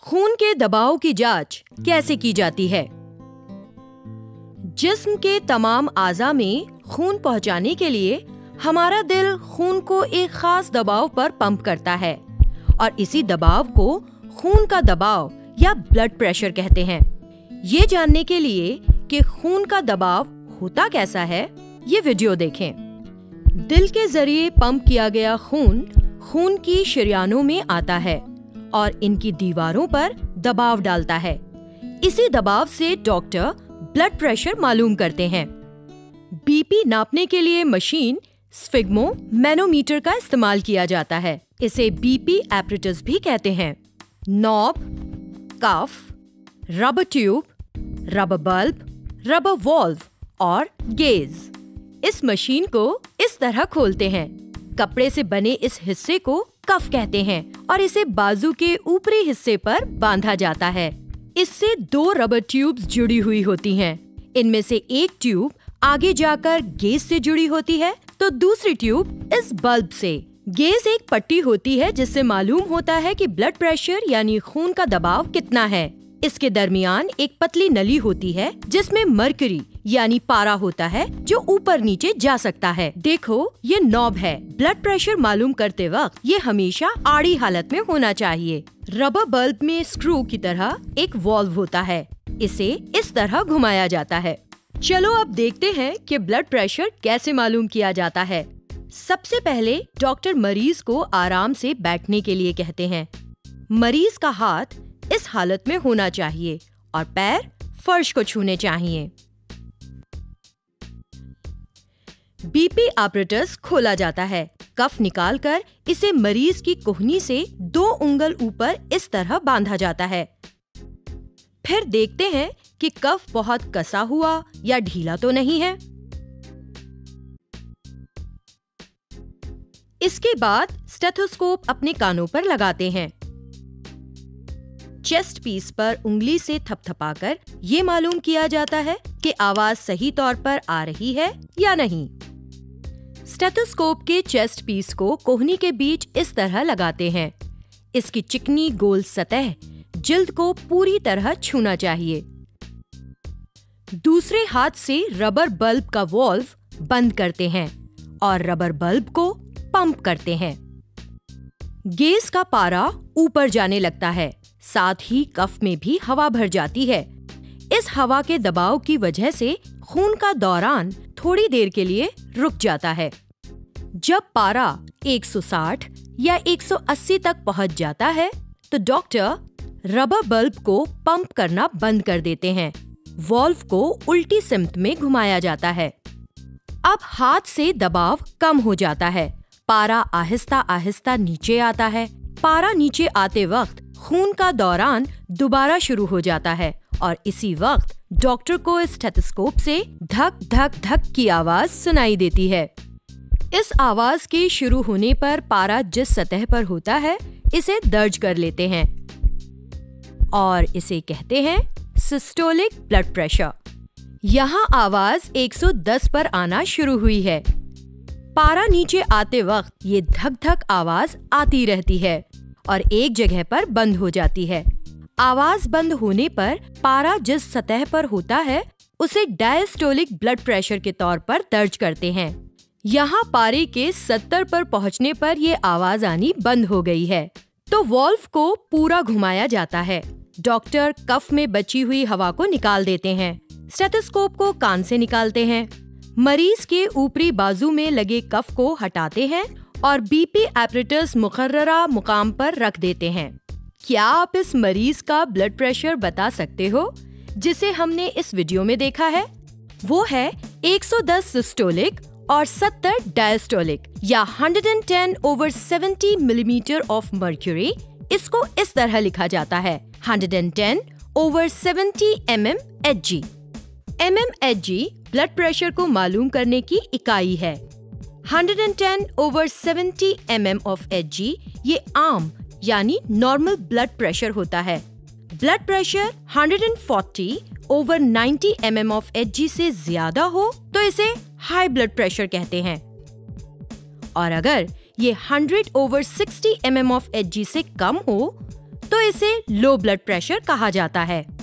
खून के दबाव की जांच कैसे की जाती है? जिस्म के तमाम आज़ा में खून पहुंचाने के लिए हमारा दिल खून को एक खास दबाव पर पंप करता है और इसी दबाव को खून का दबाव या ब्लड प्रेशर कहते हैं। ये जानने के लिए कि खून का दबाव होता कैसा है, ये वीडियो देखें। दिल के जरिए पंप किया गया खून की शरियानों में आता है और इनकी दीवारों पर दबाव डालता है। इसी दबाव से डॉक्टर ब्लड प्रेशर मालूम करते हैं। बीपी नापने के लिए मशीन स्फिग्मो मैनोमीटर का इस्तेमाल किया जाता है। इसे बीपी एपरेटस भी कहते हैं। Knob, cuff, rubber tube, rubber bulb, rubber valve और गेज इस मशीन को इस तरह खोलते हैं। कपड़े से बने इस हिस्से को कफ कहते हैं और इसे बाजू के ऊपरी हिस्से पर बांधा जाता है। इससे दो रबर ट्यूब्स जुड़ी हुई होती हैं। इनमें से एक ट्यूब आगे जाकर गेज से जुड़ी होती है तो दूसरी ट्यूब इस बल्ब से। गेज एक पट्टी होती है जिससे मालूम होता है कि ब्लड प्रेशर यानी खून का दबाव कितना है। इसके दरमियान एक पतली नली होती है जिसमें मरकरी यानी पारा होता है जो ऊपर नीचे जा सकता है। देखो ये नॉब है। ब्लड प्रेशर मालूम करते वक्त ये हमेशा आड़ी हालत में होना चाहिए। रबर बल्ब में स्क्रू की तरह एक वॉल्व होता है। इसे इस तरह घुमाया जाता है। चलो अब देखते हैं कि ब्लड प्रेशर कैसे मालूम किया जाता है। सबसे पहले डॉक्टर मरीज को आराम से बैठने के लिए कहते हैं। मरीज का हाथ इस हालत में होना चाहिए और पैर फर्श को छूने चाहिए। बीपी एपरेटस खोला जाता है। कफ निकालकर इसे मरीज की कोहनी से 2 उंगल ऊपर इस तरह बांधा जाता है। फिर देखते हैं कि कफ बहुत कसा हुआ या ढीला तो नहीं है। इसके बाद स्टेथोस्कोप अपने कानों पर लगाते हैं। चेस्ट पीस पर उंगली से थपथपाकर ये मालूम किया जाता है कि आवाज सही तौर पर आ रही है या नहीं। स्टेथोस्कोप के चेस्ट पीस को कोहनी के बीच इस तरह लगाते हैं। इसकी चिकनी गोल सतह जिल्द को पूरी तरह छूना चाहिए। दूसरे हाथ से रबर बल्ब का वॉल्व बंद करते हैं और रबर बल्ब को पंप करते हैं। गेज का पारा ऊपर जाने लगता है। साथ ही कफ में भी हवा भर जाती है। इस हवा के दबाव की वजह से खून का दौरान थोड़ी देर के लिए रुक जाता है। जब पारा 160 या 180 तक पहुंच जाता है तो डॉक्टर रबर बल्ब को पंप करना बंद कर देते हैं। वॉल्व को उल्टी सिमत में घुमाया जाता है। अब हाथ से दबाव कम हो जाता है। पारा आहिस्ता आहिस्ता नीचे आता है। पारा नीचे आते वक्त खून का दौरान दोबारा शुरू हो जाता है और इसी वक्त डॉक्टर को इस स्टेथोस्कोप से धक धक धक की आवाज सुनाई देती है। इस आवाज के शुरू होने पर पारा जिस सतह पर होता है इसे दर्ज कर लेते हैं और इसे कहते हैं सिस्टोलिक ब्लड प्रेशर। यहाँ आवाज 110 पर आना शुरू हुई है। पारा नीचे आते वक्त ये धक धक आवाज आती रहती है और एक जगह पर बंद हो जाती है। आवाज बंद होने पर पारा जिस सतह पर होता है उसे डायस्टोलिक ब्लड प्रेशर के तौर पर दर्ज करते हैं। यहाँ पारे के 70 पर पहुँचने पर ये आवाज आनी बंद हो गई है तो वॉल्व को पूरा घुमाया जाता है। डॉक्टर कफ में बची हुई हवा को निकाल देते हैं। स्टेथोस्कोप को कान से निकालते हैं। मरीज के ऊपरी बाजू में लगे कफ को हटाते हैं और बीपी एपरेटस मुकर्ररा मुकाम पर रख देते हैं। क्या आप इस मरीज का ब्लड प्रेशर बता सकते हो जिसे हमने इस वीडियो में देखा है? वो है 110 सिस्टोलिक और 70 डायस्टोलिक या 110/70 मिलीमीटर ऑफ मर्क्यूरी। इसको इस तरह लिखा जाता है 110/70 mmHg। mmHg ब्लड प्रेशर को मालूम करने की इकाई है। 110/70 mm of Hg ये आम यानी नॉर्मल ब्लड प्रेशर होता है। Blood pressure 140/90 mm of Hg से ज्यादा हो तो इसे हाई ब्लड प्रेशर कहते हैं और अगर ये 100/60 mm of Hg से कम हो तो इसे लो ब्लड प्रेशर कहा जाता है।